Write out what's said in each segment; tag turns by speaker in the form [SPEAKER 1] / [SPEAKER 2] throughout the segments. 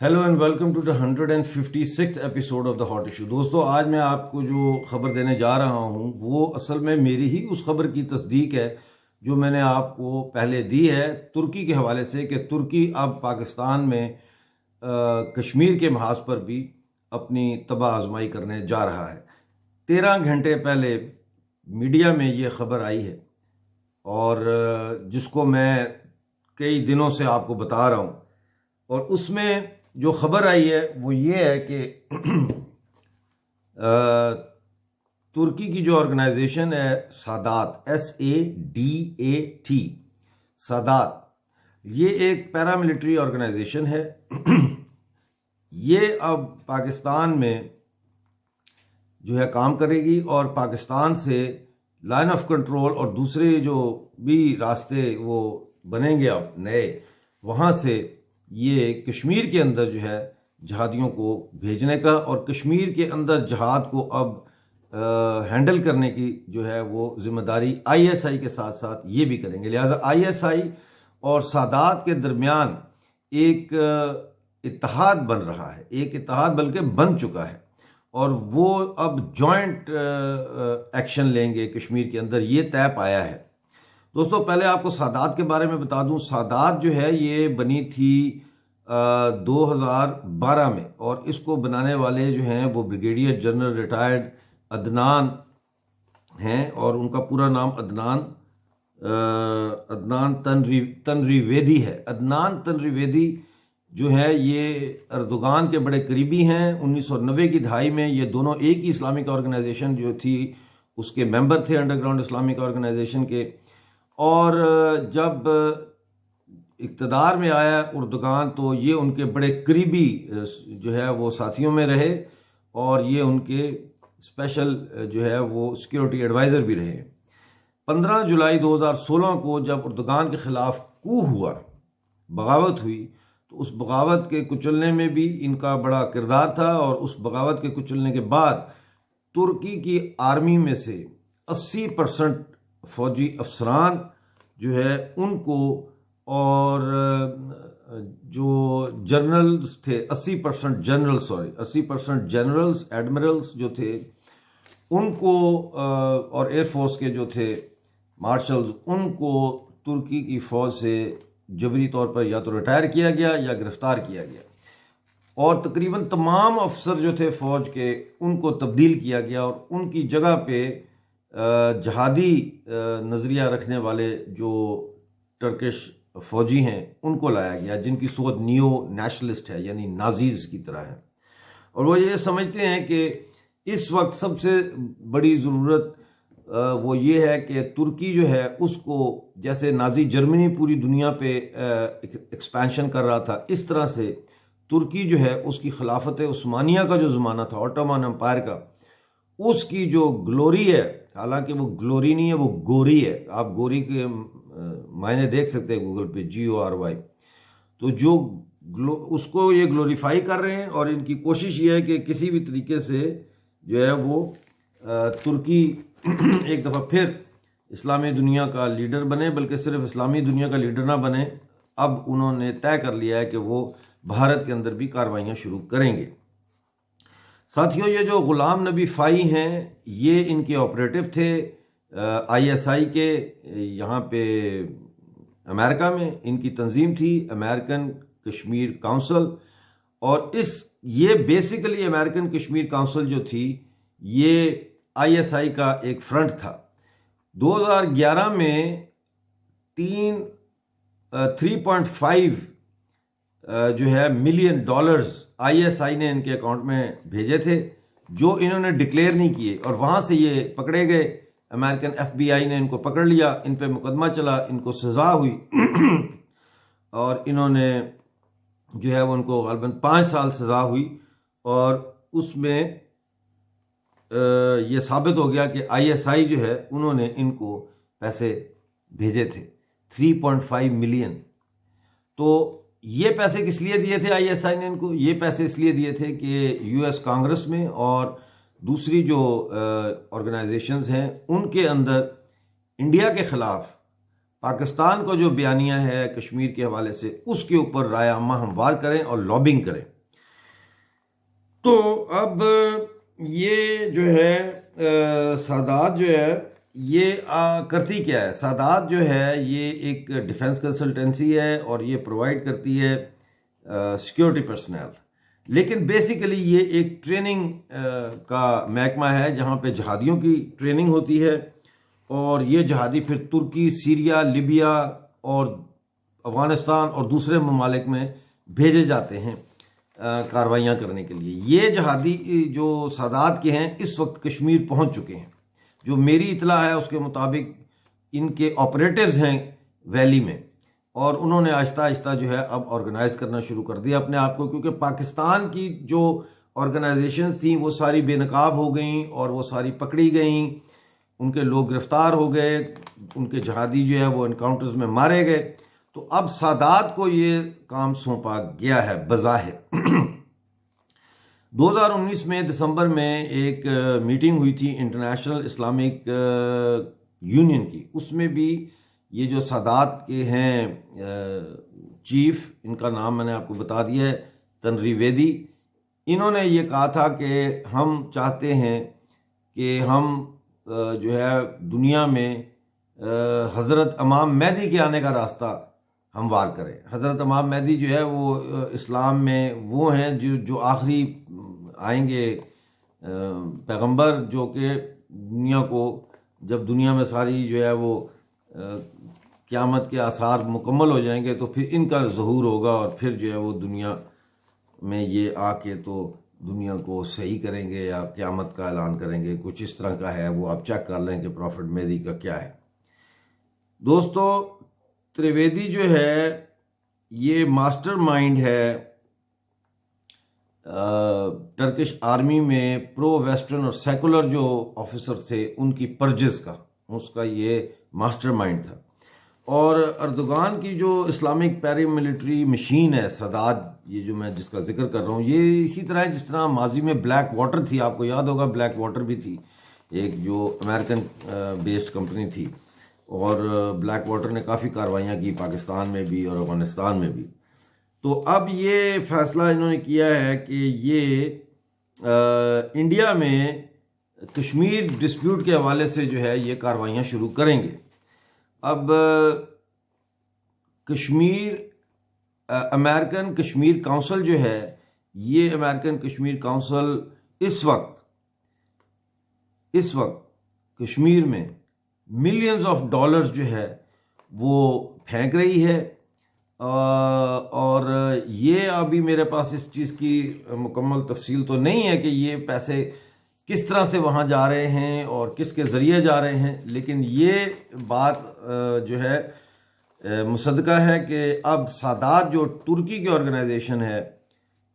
[SPEAKER 1] Hello and welcome to the 156th episode of the hot issue. दोस्तों, आज मैं आपको जो खबर देने जा रहा हूं वो असल में मेरी ही उस खबर की तस्दीक है जो मैंने आपको पहले दी है तुर्की के हवाले से कि तुर्की अब पाकिस्तान में कश्मीर के महाज पर भी अपनी तबाह आजमाई करने जा रहा है। 13 घंटे पहले मीडिया में ये खबर आई है और जिसको मैं कई दिनों से आपको बता रहा हूँ, और उसमें जो खबर आई है वो ये है कि तुर्की की जो ऑर्गेनाइजेशन है सादात, SADAT, सादात, ये एक पैरामिलिट्री ऑर्गेनाइजेशन है। ये अब पाकिस्तान में जो है काम करेगी और पाकिस्तान से लाइन ऑफ कंट्रोल और दूसरे जो भी रास्ते वो बनेंगे अब नए, वहाँ से ये कश्मीर के अंदर जो है जहादियों को भेजने का और कश्मीर के अंदर जहाद को अब हैंडल करने की जो है वो जिम्मेदारी ISI के साथ साथ ये भी करेंगे। लिहाजा ISI और सादात के दरमियान एक इत्तेहाद बन रहा है, एक इत्तेहाद बल्कि बन चुका है और वो अब जॉइंट एक्शन लेंगे कश्मीर के अंदर, ये तय पाया है। दोस्तों, पहले आपको सादात के बारे में बता दूं। सादात जो है ये बनी थी 2012 में और इसको बनाने वाले जो हैं वो ब्रिगेडियर जनरल रिटायर्ड अदनान हैं और उनका पूरा नाम अदनान तनरीवेदी है। अदनान तनरीवेदी जो है ये अर्दोगान के बड़े करीबी हैं। 1990 की दहाई में ये दोनों एक ही इस्लामिक ऑर्गेनाइजेशन जो थी उसके मेंबर थे, अंडरग्राउंड इस्लामिक ऑर्गेनाइजेशन के। और जब इक़्तिदार में आया उर्दुगान तो ये उनके बड़े करीबी जो है वो साथियों में रहे और ये उनके स्पेशल जो है वो सिक्योरिटी एडवाइज़र भी रहे। 15 जुलाई 2016 को जब उर्दुगान के ख़िलाफ़ कू हुआ, बगावत हुई, तो उस बगावत के कुचलने में भी इनका बड़ा किरदार था और उस बगावत के कुचलने के बाद तुर्की की आर्मी में से 80% फौजी अफसरान जो है उनको और जो जनरल्स थे 80% जनरल्स एडमिरल्स जो थे उनको और एयरफोर्स के जो थे मार्शल्स, उनको तुर्की की फ़ौज से जबरी तौर पर या तो रिटायर किया गया या गिरफ्तार किया गया और तकरीबन तमाम अफसर जो थे फ़ौज के उनको तब्दील किया गया और उनकी जगह पे जहादी नज़रिया रखने वाले जो टर्किश फ़ौजी हैं उनको लाया गया, जिनकी सोच नियो नेशनलिस्ट है, यानी नाजीज़ की तरह है। और वो ये समझते हैं कि इस वक्त सबसे बड़ी ज़रूरत वो ये है कि तुर्की जो है उसको, जैसे नाजी जर्मनी पूरी दुनिया पे एक्सपेंशन कर रहा था, इस तरह से तुर्की जो है उसकी खिलाफत उस्मानिया का जो ज़माना था, ऑटोमन एम्पायर का, उसकी जो ग्लोरी है, हालांकि वो ग्लोरी नहीं है, वो गोरी है। आप गोरी के मायने देख सकते हैं गूगल पे, GORY। तो जो उसको ये ग्लोरीफाई कर रहे हैं और इनकी कोशिश ये है कि किसी भी तरीके से जो है वो तुर्की एक दफ़ा फिर इस्लामी दुनिया का लीडर बने, बल्कि सिर्फ इस्लामी दुनिया का लीडर ना बने। अब उन्होंने तय कर लिया है कि वो भारत के अंदर भी कार्रवाइयाँ शुरू करेंगे। साथियों, ये जो गुलाम नबी फ़ाई हैं ये इनके ऑपरेटिव थे ISI के, यहाँ पे अमेरिका में इनकी तंजीम थी, अमेरिकन कश्मीर काउंसिल। और ये बेसिकली अमेरिकन कश्मीर काउंसिल जो थी ये ISI का एक फ्रंट था। 2011 में 3.5 जो है मिलियन डॉलर्स ISI ने इनके अकाउंट में भेजे थे, जो इन्होंने डिक्लेयर नहीं किए और वहाँ से ये पकड़े गए। अमेरिकन FBI ने इनको पकड़ लिया, इन पे मुकदमा चला, इनको सज़ा हुई और इन्होंने जो है वो उनको ग़ालिबन 5 साल सज़ा हुई और उसमें ये साबित हो गया कि ISI जो है उन्होंने इनको पैसे भेजे थे 3.5 मिलियन। तो ये पैसे किस लिए दिए थे ISI ने इनको? ये पैसे इसलिए दिए थे कि US कांग्रेस में और दूसरी जो ऑर्गेनाइजेशंस हैं उनके अंदर इंडिया के ख़िलाफ़ पाकिस्तान को जो बयानिया है कश्मीर के हवाले से, उसके ऊपर राय आमा हमवार करें और लॉबिंग करें। तो अब ये जो है सादात जो है ये करती क्या है? सादात जो है ये एक डिफेंस कंसल्टेंसी है और ये प्रोवाइड करती है सिक्योरिटी पर्सनल, लेकिन बेसिकली ये एक ट्रेनिंग का महकमा है जहाँ पे जहादियों की ट्रेनिंग होती है और ये जहादी फिर तुर्की, सीरिया, लिबिया और अफगानिस्तान और दूसरे ममालिक में भेजे जाते हैं कार्रवाइयाँ करने के लिए। ये जहादी जो सादात के हैं इस वक्त कश्मीर पहुँच चुके हैं। जो मेरी इतला है उसके मुताबिक इनके ऑपरेटिव्स हैं वैली में और उन्होंने आहिस्ता आहिस्ता जो है अब ऑर्गेनाइज करना शुरू कर दिया अपने आप को, क्योंकि पाकिस्तान की जो ऑर्गेनाइजेशन थी वो सारी बेनकाब हो गई और वो सारी पकड़ी गई, उनके लोग गिरफ्तार हो गए, उनके जहादी जो है वो एनकाउंटर्स में मारे गए। तो अब सादात को ये काम सौंपा गया है बज़ाहिर। 2019 में दिसंबर में एक मीटिंग हुई थी इंटरनेशनल इस्लामिक यूनियन की, उसमें भी ये जो सादात के हैं चीफ, इनका नाम मैंने आपको बता दिया है, तनरीवेदी, इन्होंने ये कहा था कि हम चाहते हैं कि हम जो है दुनिया में हज़रत इमाम मेहदी के आने का रास्ता हमवार करें। हज़रत इमाम मेहदी जो है वो इस्लाम में वो हैं जो आखिरी आएंगे पैगंबर, जो कि दुनिया को, जब दुनिया में सारी जो है वो क़यामत के आसार मुकम्मल हो जाएंगे तो फिर इनका ज़हूर होगा और फिर जो है वो दुनिया में ये आके तो दुनिया को सही करेंगे या क़यामत का ऐलान करेंगे, कुछ इस तरह का है। वो आप चेक कर लें कि प्रॉफिट मेहदी का क्या है। दोस्तों, त्रिवेदी जो है ये मास्टरमाइंड है टर्किश आर्मी में प्रो वेस्टर्न और सेकुलर जो ऑफिसर थे उनकी परजिस का, उसका ये मास्टरमाइंड था। और अर्दोगान की जो इस्लामिक पैरामिलिट्री मशीन है सादात, ये जो मैं जिसका जिक्र कर रहा हूँ, ये इसी तरह है जिस तरह माजी में ब्लैक वाटर थी, आपको याद होगा ब्लैक वाटर भी थी, एक जो अमेरिकन बेस्ड कंपनी थी, और ब्लैक वाटर ने काफ़ी कार्रवाइयाँ की पाकिस्तान में भी और अफगानिस्तान में भी। तो अब ये फैसला इन्होंने किया है कि ये इंडिया में कश्मीर डिस्प्यूट के हवाले से जो है ये कार्रवाइयाँ शुरू करेंगे। अब अमेरिकन कश्मीर काउंसिल जो है, ये अमेरिकन कश्मीर काउंसिल इस वक्त कश्मीर में मिलियंस ऑफ डॉलर्स जो है वो फेंक रही है। और ये अभी मेरे पास इस चीज़ की मुकम्मल तफसील तो नहीं है कि ये पैसे किस तरह से वहाँ जा रहे हैं और किसके ज़रिए जा रहे हैं, लेकिन ये बात जो है मुसद्दका है कि अब सादात जो तुर्की की ऑर्गेनाइजेशन है,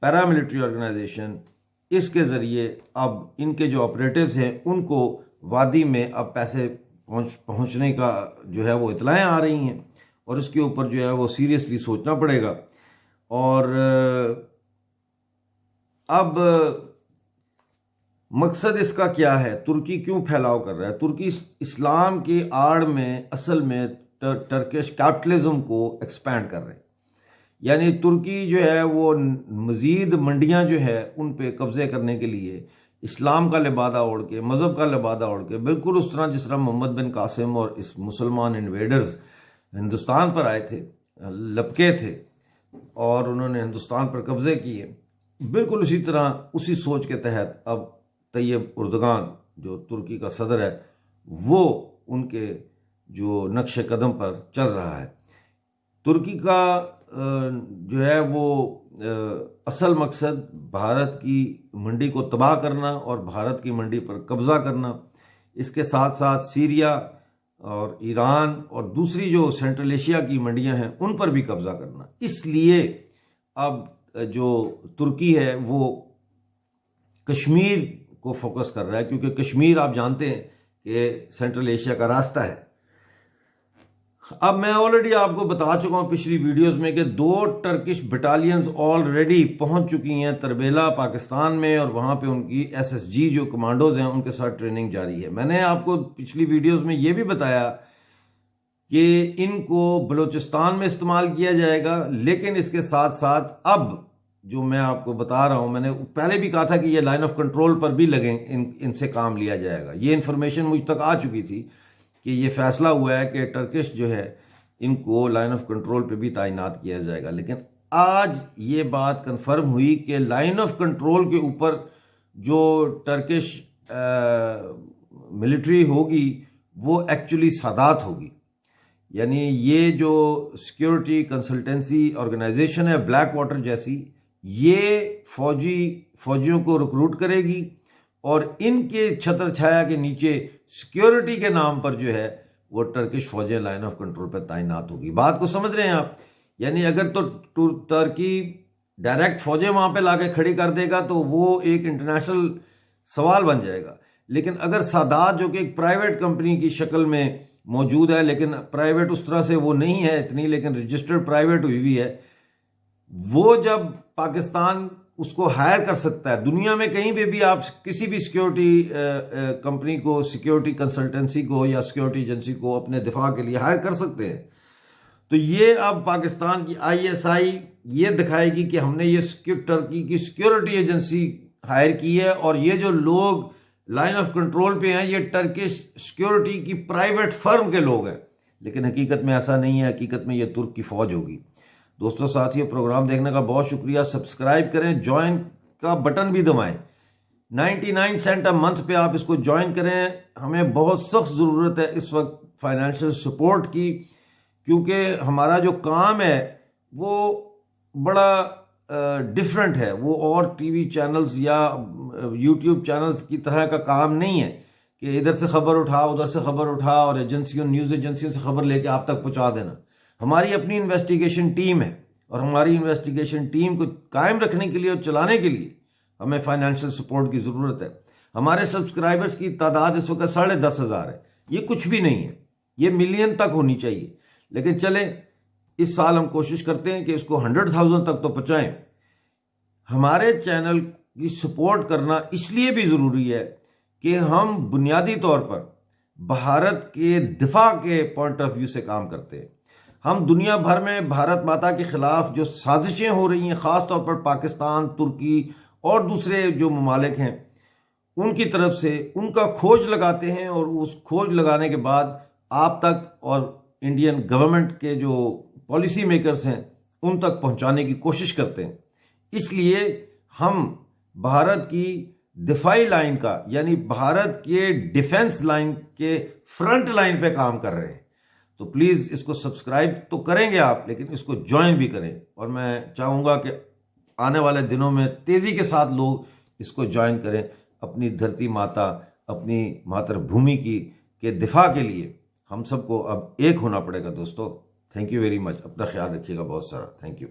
[SPEAKER 1] पैरामिलिट्री ऑर्गेनाइजेशन, इसके ज़रिए अब इनके जो ऑपरेटिव्स हैं उनको वादी में अब पैसे पहुँचने का जो है वो इतलाएँ आ रही हैं और इसके ऊपर जो है वो सीरियसली सोचना पड़ेगा। और अब मकसद इसका क्या है? तुर्की क्यों फैलाव कर रहा है? तुर्की इस्लाम की आड़ में असल में टर्किश कैपिटलिज्म को एक्सपैंड कर रहे हैं, यानी तुर्की जो है वो मज़ीद मंडियां जो है उन पे कब्ज़े करने के लिए इस्लाम का लिबादा ओढ़ के, मज़हब का लिबादा ओढ़ के, बिल्कुल उस तरह जिस तरह मोहम्मद बिन कासिम और इस मुसलमान इन्वेडर्स हिंदुस्तान पर आए थे, लपके थे और उन्होंने हिंदुस्तान पर कब्ज़े किए, बिल्कुल उसी तरह उसी सोच के तहत अब तैयब उर्दगान जो तुर्की का सदर है वो उनके जो नक्श कदम पर चल रहा है। तुर्की का जो है वो असल मकसद भारत की मंडी को तबाह करना और भारत की मंडी पर कब्ज़ा करना, इसके साथ साथ सीरिया और ईरान और दूसरी जो सेंट्रल एशिया की मंडियां हैं उन पर भी कब्ज़ा करना। इसलिए अब जो तुर्की है वो कश्मीर को फोकस कर रहा है, क्योंकि कश्मीर आप जानते हैं कि सेंट्रल एशिया का रास्ता है। अब मैं ऑलरेडी आपको बता चुका हूं पिछली वीडियोस में कि 2 टर्किश बटालियंस ऑलरेडी पहुंच चुकी हैं तरबेला पाकिस्तान में और वहां पे उनकी एसएसजी जो कमांडोज हैं उनके साथ ट्रेनिंग जारी है। मैंने आपको पिछली वीडियोस में ये भी बताया कि इनको बलूचिस्तान में इस्तेमाल किया जाएगा, लेकिन इसके साथ साथ अब जो मैं आपको बता रहा हूं, मैंने पहले भी कहा था कि ये लाइन ऑफ कंट्रोल पर भी लगे, इनसे काम लिया जाएगा। ये इन्फॉर्मेशन मुझ तक आ चुकी थी कि ये फैसला हुआ है कि टर्किश जो है इनको लाइन ऑफ कंट्रोल पे भी तैनात किया जाएगा। लेकिन आज ये बात कंफर्म हुई कि लाइन ऑफ कंट्रोल के ऊपर जो टर्किश मिलिट्री होगी वो एक्चुअली सादात होगी। यानी ये जो सिक्योरिटी कंसल्टेंसी ऑर्गेनाइजेशन है ब्लैक वाटर जैसी, ये फौजियों को रिक्रूट करेगी और इनके छत्र छाया के नीचे सिक्योरिटी के नाम पर जो है वो टर्किश फौजें लाइन ऑफ कंट्रोल पर तैनात होगी। बात को समझ रहे हैं आप? यानी अगर तो तुर्की डायरेक्ट फौजें वहां पे लाके खड़ी कर देगा तो वो एक इंटरनेशनल सवाल बन जाएगा। लेकिन अगर सादात जो कि एक प्राइवेट कंपनी की शक्ल में मौजूद है, लेकिन प्राइवेट उस तरह से वो नहीं है इतनी, लेकिन रजिस्टर्ड प्राइवेट हुई हुई है, वो जब पाकिस्तान उसको हायर कर सकता है, दुनिया में कहीं पे भी आप किसी भी सिक्योरिटी कंपनी को, सिक्योरिटी कंसल्टेंसी को या सिक्योरिटी एजेंसी को अपने दिफा के लिए हायर कर सकते हैं। तो ये अब पाकिस्तान की ISI ये दिखाएगी कि हमने ये टर्की की सिक्योरिटी एजेंसी हायर की है और ये जो लोग लाइन ऑफ कंट्रोल पे हैं ये टर्किश सिक्योरिटी की प्राइवेट फर्म के लोग हैं। लेकिन हकीकत में ऐसा नहीं है, हकीकत में ये तुर्क की फौज होगी। दोस्तों साथियों, प्रोग्राम देखने का बहुत शुक्रिया। सब्सक्राइब करें, ज्वाइन का बटन भी दबाएं। 99 सेंट अ मंथ पे आप इसको ज्वाइन करें। हमें बहुत सख्त ज़रूरत है इस वक्त फाइनेंशियल सपोर्ट की, क्योंकि हमारा जो काम है वो बड़ा डिफरेंट है। वो और टीवी चैनल्स या यूट्यूब चैनल्स की तरह का काम नहीं है कि इधर से खबर उठा उधर से खबर उठा और एजेंसियों, न्यूज़ एजेंसियों से खबर लेके आप तक पहुंचा देना। हमारी अपनी इन्वेस्टिगेशन टीम है और हमारी इन्वेस्टिगेशन टीम को कायम रखने के लिए और चलाने के लिए हमें फाइनेंशियल सपोर्ट की ज़रूरत है। हमारे सब्सक्राइबर्स की तादाद इस वक्त 10,500 है। ये कुछ भी नहीं है, ये मिलियन तक होनी चाहिए। लेकिन चलें, इस साल हम कोशिश करते हैं कि इसको 100,000 तक तो पहुंचाएं। हमारे चैनल की सपोर्ट करना इसलिए भी ज़रूरी है कि हम बुनियादी तौर पर भारत के दिफा के पॉइंट ऑफ व्यू से काम करते हैं। हम दुनिया भर में भारत माता के खिलाफ जो साजिशें हो रही हैं, ख़ास तौर पर पाकिस्तान, तुर्की और दूसरे जो ममालिक हैं, उनकी तरफ से उनका खोज लगाते हैं और उस खोज लगाने के बाद आप तक और इंडियन गवर्नमेंट के जो पॉलिसी मेकर्स हैं उन तक पहुंचाने की कोशिश करते हैं। इसलिए हम भारत की दिफाई लाइन का, यानी भारत के डिफेंस लाइन के फ्रंट लाइन पे काम कर रहे हैं। तो प्लीज़ इसको सब्सक्राइब तो करेंगे आप, लेकिन इसको ज्वाइन भी करें। और मैं चाहूँगा कि आने वाले दिनों में तेज़ी के साथ लोग इसको ज्वाइन करें। अपनी धरती माता, अपनी मातृभूमि की के दिफा के लिए हम सबको अब एक होना पड़ेगा दोस्तों। Thank you very much. अपना ख्याल रखिएगा बहुत सारा। Thank you.